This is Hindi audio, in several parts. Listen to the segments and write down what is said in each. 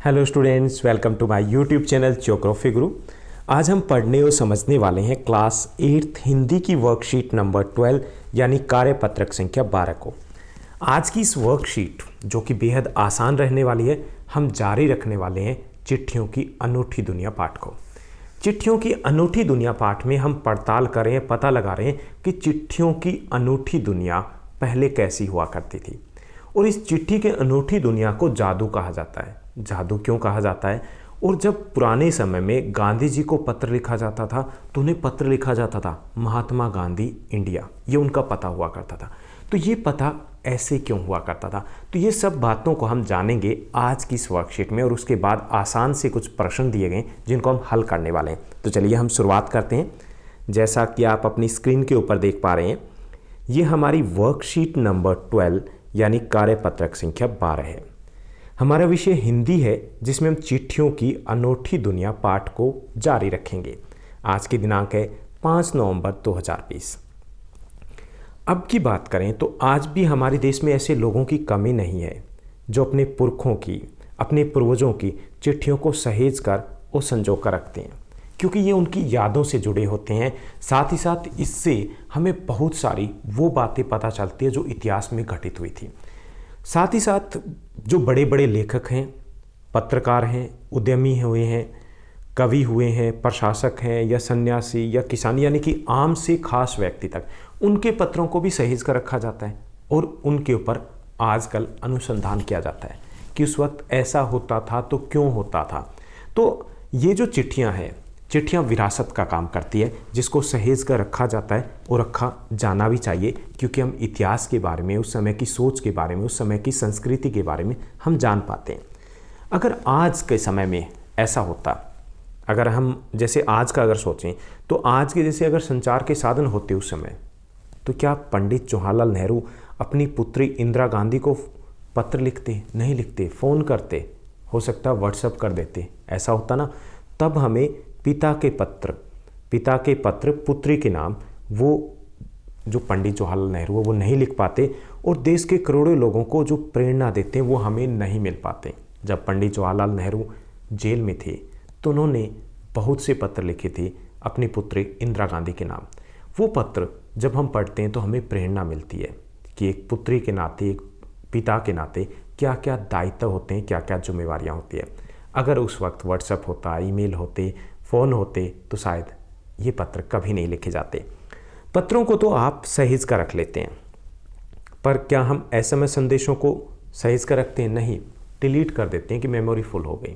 Hello students, welcome to my YouTube channel geography guru. आज हम पढ़ने और समझने वाले हैं क्लास 8 हिंदी की वर्कशीट नंबर 12 यानी कार्यपत्रक संख्या 12 को। आज की इस वर्कशीट जो कि बेहद आसान रहने वाली है, हम जारी रखने वाले हैं चिट्ठियों की अनूठी दुनिया पाठ को। चिट्ठियों की अनूठी दुनिया पाठ में हम पड़ताल कर रहे हैं, पता लगा रहे हैं कि चिट्ठियों की अनूठी दुनिया पहले कैसी हुआ करती थी। और इस चिट्ठी के अनूठी दुनिया को जादू कहा जाता है। जादू क्यों कहा जाता है? और जब पुराने समय में गांधी जी को पत्र लिखा जाता था तो उन्हें पत्र लिखा जाता था महात्मा गांधी इंडिया, ये उनका पता हुआ करता था। तो ये पता ऐसे क्यों हुआ करता था? तो ये सब बातों को हम जानेंगे आज की इस वर्कशीट में। और उसके बाद आसान से कुछ प्रश्न दिए गए जिनको हम हल करने वाले हैं। तो चलिए हम शुरुआत करते हैं। जैसा कि आप अपनी स्क्रीन के ऊपर देख पा रहे हैं, ये हमारी वर्कशीट नंबर 12 यानी कार्यपत्रक संख्या 12 है। हमारा विषय हिंदी है जिसमें हम चिट्ठियों की अनूठी दुनिया पाठ को जारी रखेंगे। आज की दिनांक है 5 नवंबर 2020। अब की बात करें तो आज भी हमारे देश में ऐसे लोगों की कमी नहीं है जो अपने पुरखों की, अपने पूर्वजों की चिट्ठियों को सहेज कर और संजो कर रखते हैं, क्योंकि ये उनकी यादों से जुड़े होते हैं। साथ ही साथ इससे हमें बहुत सारी वो बातें पता चलती है जो इतिहास में घटित हुई थी। साथ ही साथ जो बड़े बड़े लेखक हैं, पत्रकार हैं, उद्यमी हुए हैं, कवि हुए हैं, प्रशासक हैं या सन्यासी या किसान, यानी कि आम से खास व्यक्ति तक, उनके पत्रों को भी सहेज कर रखा जाता है। और उनके ऊपर आजकल अनुसंधान किया जाता है कि उस वक्त ऐसा होता था तो क्यों होता था। तो ये जो चिट्ठियाँ हैं, चिट्ठियाँ विरासत का काम करती है जिसको सहेज कर रखा जाता है और रखा जाना भी चाहिए, क्योंकि हम इतिहास के बारे में, उस समय की सोच के बारे में, उस समय की संस्कृति के बारे में हम जान पाते हैं। अगर आज के समय में ऐसा होता, अगर हम जैसे आज का अगर सोचें तो आज के जैसे अगर संचार के साधन होते उस समय, तो क्या पंडित जवाहरलाल नेहरू अपनी पुत्री इंदिरा गांधी को पत्र लिखते? नहीं लिखते, फ़ोन करते, हो सकता है व्हाट्सएप कर देते, ऐसा होता ना। तब हमें पिता के पत्र पुत्री के नाम, वो जो पंडित जवाहरलाल नेहरू वो नहीं लिख पाते, और देश के करोड़ों लोगों को जो प्रेरणा देते हैं वो हमें नहीं मिल पाते। जब पंडित जवाहरलाल नेहरू जेल में थे तो उन्होंने बहुत से पत्र लिखे थे अपनी पुत्री इंदिरा गांधी के नाम। वो पत्र जब हम पढ़ते हैं तो हमें प्रेरणा मिलती है कि एक पुत्री के नाते, एक पिता के नाते क्या क्या दायित्व होते हैं, क्या क्या जिम्मेवारियाँ होती है। अगर उस वक्त व्हाट्सएप होता, ईमेल होते, फ़ोन होते, तो शायद ये पत्र कभी नहीं लिखे जाते। पत्रों को तो आप सहेज कर रख लेते हैं, पर क्या हम एसएमएस संदेशों को सहेज कर रखते हैं? नहीं, डिलीट कर देते हैं कि मेमोरी फुल हो गई।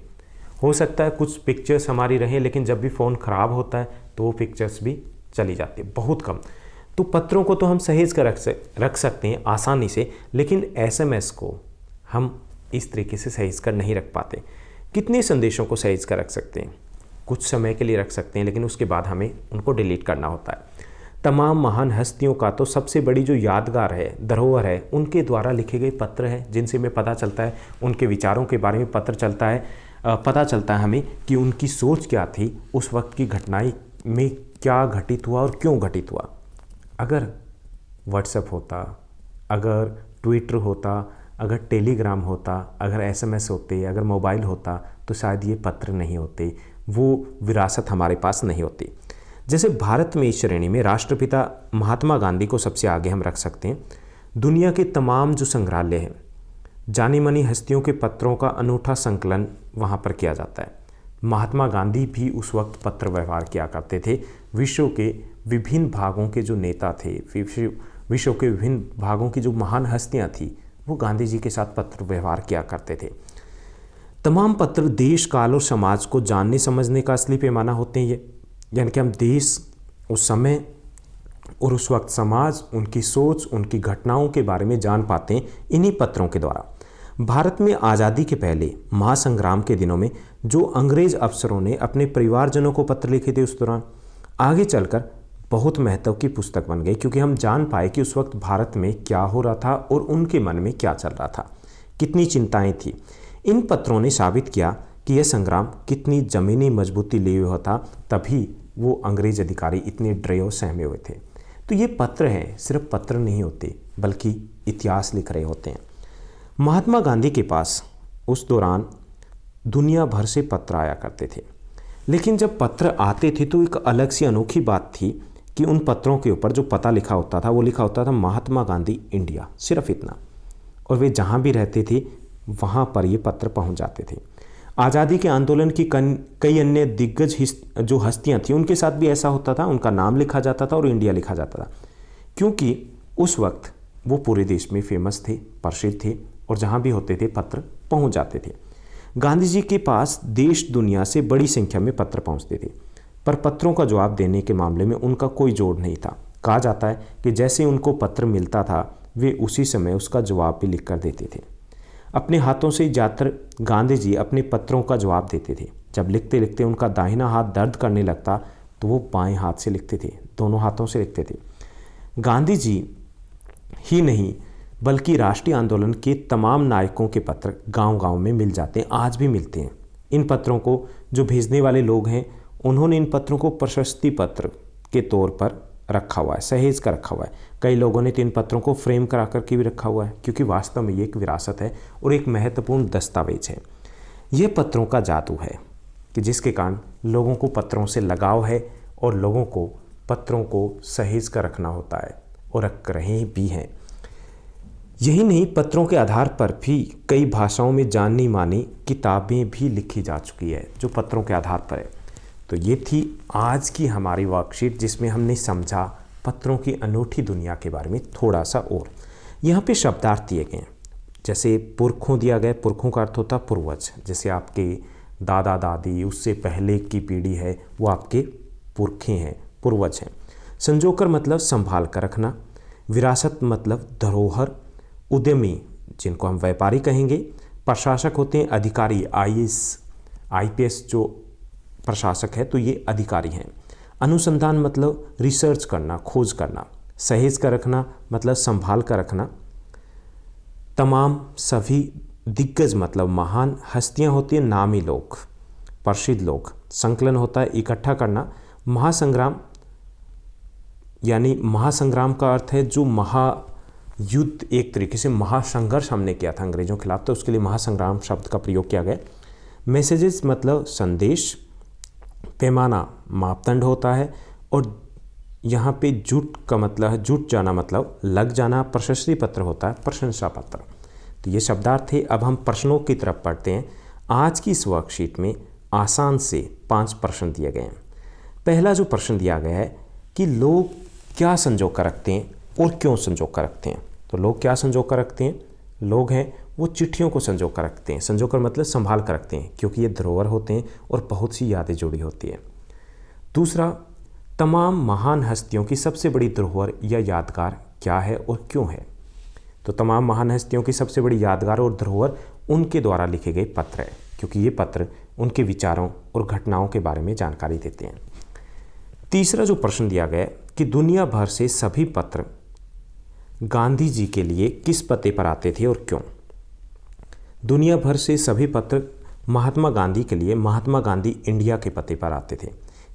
हो सकता है कुछ पिक्चर्स हमारी रहें, लेकिन जब भी फ़ोन ख़राब होता है तो वो पिक्चर्स भी चली जाती है, बहुत कम। तो पत्रों को तो हम सहेज कर रख सकते हैं आसानी से, लेकिन एसएमएस को हम इस तरीके से सहेज कर नहीं रख पाते। कितने संदेशों को सहेज कर रख सकते हैं? कुछ समय के लिए रख सकते हैं, लेकिन उसके बाद हमें उनको डिलीट करना होता है। तमाम महान हस्तियों का तो सबसे बड़ी जो यादगार है, धरोहर है, उनके द्वारा लिखे गए पत्र हैं, जिनसे हमें पता चलता है उनके विचारों के बारे में पता चलता है हमें कि उनकी सोच क्या थी, उस वक्त की घटनाएं में क्या घटित हुआ और क्यों घटित हुआ। अगर व्हाट्सएप होता, अगर ट्विटर होता, अगर टेलीग्राम होता, अगर एसएमएस होते, अगर मोबाइल होता, तो शायद ये पत्र नहीं होते, वो विरासत हमारे पास नहीं होती। जैसे भारत में इस श्रेणी में राष्ट्रपिता महात्मा गांधी को सबसे आगे हम रख सकते हैं। दुनिया के तमाम जो संग्रहालय हैं, जानी मानी हस्तियों के पत्रों का अनूठा संकलन वहाँ पर किया जाता है। महात्मा गांधी भी उस वक्त पत्र व्यवहार किया करते थे। विश्व के विभिन्न भागों के जो नेता थे, विश्व के विभिन्न भागों की जो महान हस्तियाँ थी, वो गांधी जी के साथ पत्र व्यवहार किया करते थे। तमाम पत्र देश, काल और समाज को जानने समझने का असली पैमाना होते हैं ये, यानी कि हम देश, उस समय और उस वक्त समाज, उनकी सोच, उनकी घटनाओं के बारे में जान पाते हैं इन्हीं पत्रों के द्वारा। भारत में आज़ादी के पहले महासंग्राम के दिनों में जो अंग्रेज अफसरों ने अपने परिवारजनों को पत्र लिखे थे, उस दौरान आगे चलकर बहुत महत्व की पुस्तक बन गई, क्योंकि हम जान पाए कि उस वक्त भारत में क्या हो रहा था और उनके मन में क्या चल रहा था, कितनी चिंताएं थी। इन पत्रों ने साबित किया कि यह संग्राम कितनी ज़मीनी मजबूती लिए हुआ था, तभी वो अंग्रेज अधिकारी इतने डरे और सहमे हुए थे। तो ये पत्र हैं, सिर्फ पत्र नहीं होते बल्कि इतिहास लिख रहे होते हैं। महात्मा गांधी के पास उस दौरान दुनिया भर से पत्र आया करते थे। लेकिन जब पत्र आते थे तो एक अलग सी अनोखी बात थी कि उन पत्रों के ऊपर जो पता लिखा होता था वो लिखा होता था महात्मा गांधी इंडिया, सिर्फ इतना। और वे जहाँ भी रहते थे वहाँ पर ये पत्र पहुँच जाते थे। आज़ादी के आंदोलन की कई अन्य दिग्गज जो हस्तियाँ थीं उनके साथ भी ऐसा होता था, उनका नाम लिखा जाता था और इंडिया लिखा जाता था, क्योंकि उस वक्त वो पूरे देश में फेमस थे, प्रसिद्ध थे और जहाँ भी होते थे पत्र पहुँच जाते थे। गांधी जी के पास देश दुनिया से बड़ी संख्या में पत्र पहुँचते थे, पर पत्रों का जवाब देने के मामले में उनका कोई जोड़ नहीं था। कहा जाता है कि जैसे उनको पत्र मिलता था वे उसी समय उसका जवाब भी लिख कर देते थे। अपने हाथों से ज़्यादातर गांधी जी अपने पत्रों का जवाब देते थे। जब लिखते लिखते उनका दाहिना हाथ दर्द करने लगता तो वो बाएं हाथ से लिखते थे, दोनों हाथों से लिखते थे। गांधी जी ही नहीं बल्कि राष्ट्रीय आंदोलन के तमाम नायकों के पत्र गांव-गांव में मिल जाते हैं, आज भी मिलते हैं। इन पत्रों को जो भेजने वाले लोग हैं उन्होंने इन पत्रों को प्रशस्ति पत्र के तौर पर रखा हुआ है, सहेज कर रखा हुआ है। कई लोगों ने तो इन पत्रों को फ्रेम करा कर के भी रखा हुआ है, क्योंकि वास्तव में ये एक विरासत है और एक महत्वपूर्ण दस्तावेज है। ये पत्रों का जादू है कि जिसके कारण लोगों को पत्रों से लगाव है और लोगों को पत्रों को सहेज कर रखना होता है और रख रहे भी हैं। यही नहीं, पत्रों के आधार पर भी कई भाषाओं में जानी मानी किताबें भी लिखी जा चुकी है जो पत्रों के आधार पर है। तो ये थी आज की हमारी वर्कशीट जिसमें हमने समझा पत्रों की अनूठी दुनिया के बारे में थोड़ा सा। और यहाँ पे शब्दार्थ दिए गए हैं, जैसे पुरखों दिया गया, पुरखों का अर्थ होता है पूर्वज, जैसे आपके दादा दादी उससे पहले की पीढ़ी है वो आपके पुरखे हैं, पूर्वज हैं। संजोकर मतलब संभाल कर रखना, विरासत मतलब धरोहर, उद्यमी जिनको हम व्यापारी कहेंगे, प्रशासक होते हैं अधिकारी, IAS जो प्रशासक है तो ये अधिकारी हैं। अनुसंधान मतलब रिसर्च करना, खोज करना। सहेज कर रखना मतलब संभाल कर रखना। तमाम सभी, दिग्गज मतलब महान हस्तियां होती हैं, नामी लोग, प्रसिद्ध लोग। संकलन होता है इकट्ठा करना। महासंग्राम यानी महासंग्राम का अर्थ है जो महायुद्ध, एक तरीके से महासंघर्ष हमने किया था अंग्रेजों के खिलाफ, तो उसके लिए महासंग्राम शब्द का प्रयोग किया गया। मैसेजेस मतलब संदेश। पैमाना मापदंड होता है और यहाँ पे जुट का मतलब है, जुट जाना मतलब लग जाना। प्रशस्ति पत्र होता है प्रशंसा पत्र। तो ये शब्दार्थ थे। अब हम प्रश्नों की तरफ पढ़ते हैं। आज की इस वर्कशीट में आसान से 5 प्रश्न दिए गए हैं। पहला जो प्रश्न दिया गया है कि लोग क्या संजो कर रखते हैं और क्यों संजो कर रखते हैं। तो लोग क्या संजो कर रखते हैं, लोग हैं वो चिट्ठियों को संजो कर रखते हैं। संजो कर मतलब संभाल कर रखते हैं, क्योंकि ये धरोहर होते हैं और बहुत सी यादें जुड़ी होती है। दूसरा, तमाम महान हस्तियों की सबसे बड़ी धरोहर या यादगार क्या है और क्यों है। तो तमाम महान हस्तियों की सबसे बड़ी यादगार और धरोहर उनके द्वारा लिखे गए पत्र है, क्योंकि ये पत्र उनके विचारों और घटनाओं के बारे में जानकारी देते हैं। तीसरा जो प्रश्न दिया गया कि दुनिया भर से सभी पत्र गांधी जी के लिए किस पते पर आते थे और क्यों। दुनिया भर से सभी पत्र महात्मा गांधी के लिए महात्मा गांधी इंडिया के पते पर आते थे,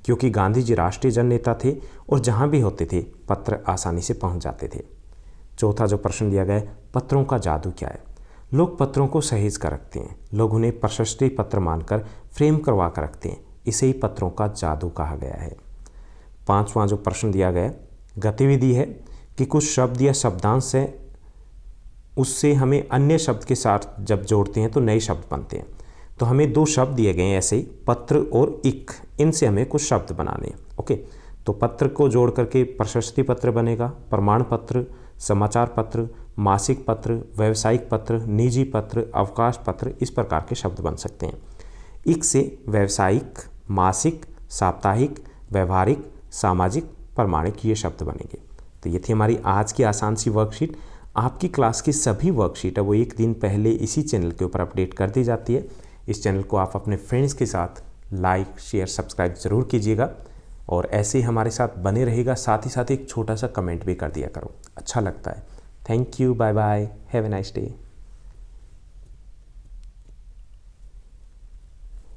क्योंकि गांधी जी राष्ट्रीय जननेता थे और जहां भी होते थे पत्र आसानी से पहुंच जाते थे। चौथा जो प्रश्न दिया गया, पत्रों का जादू क्या है। लोग पत्रों को सहेज कर रखते हैं, लोग उन्हें प्रशस्ति पत्र मानकर फ्रेम करवा कर रखते हैं, इसे ही पत्रों का जादू कहा गया है। पांचवा जो प्रश्न दिया गया, गतिविधि है कि कुछ शब्द या शब्दांश है, उससे हमें अन्य शब्द के साथ जब जोड़ते हैं तो नए शब्द बनते हैं। तो हमें 2 शब्द दिए गए हैं ऐसे ही, पत्र और इक, इनसे हमें कुछ शब्द बनाने हैं। ओके, तो पत्र को जोड़ करके प्रशस्ति पत्र बनेगा, प्रमाण पत्र, समाचार पत्र, मासिक पत्र, व्यावसायिक पत्र, निजी पत्र, अवकाश पत्र, इस प्रकार के शब्द बन सकते हैं। इक से व्यावसायिक, मासिक, साप्ताहिक, व्यवहारिक, सामाजिक, प्रमाणिक, ये शब्द बनेंगे। तो ये थी हमारी आज की आसान सी वर्कशीट। आपकी क्लास की सभी वर्कशीट है वो एक दिन पहले इसी चैनल के ऊपर अपडेट कर दी जाती है। इस चैनल को आप अपने फ्रेंड्स के साथ लाइक, शेयर, सब्सक्राइब ज़रूर कीजिएगा और ऐसे ही हमारे साथ बने रहेगा। साथ ही साथ एक छोटा सा कमेंट भी कर दिया करो, अच्छा लगता है। Thank you, bye bye, have a nice day.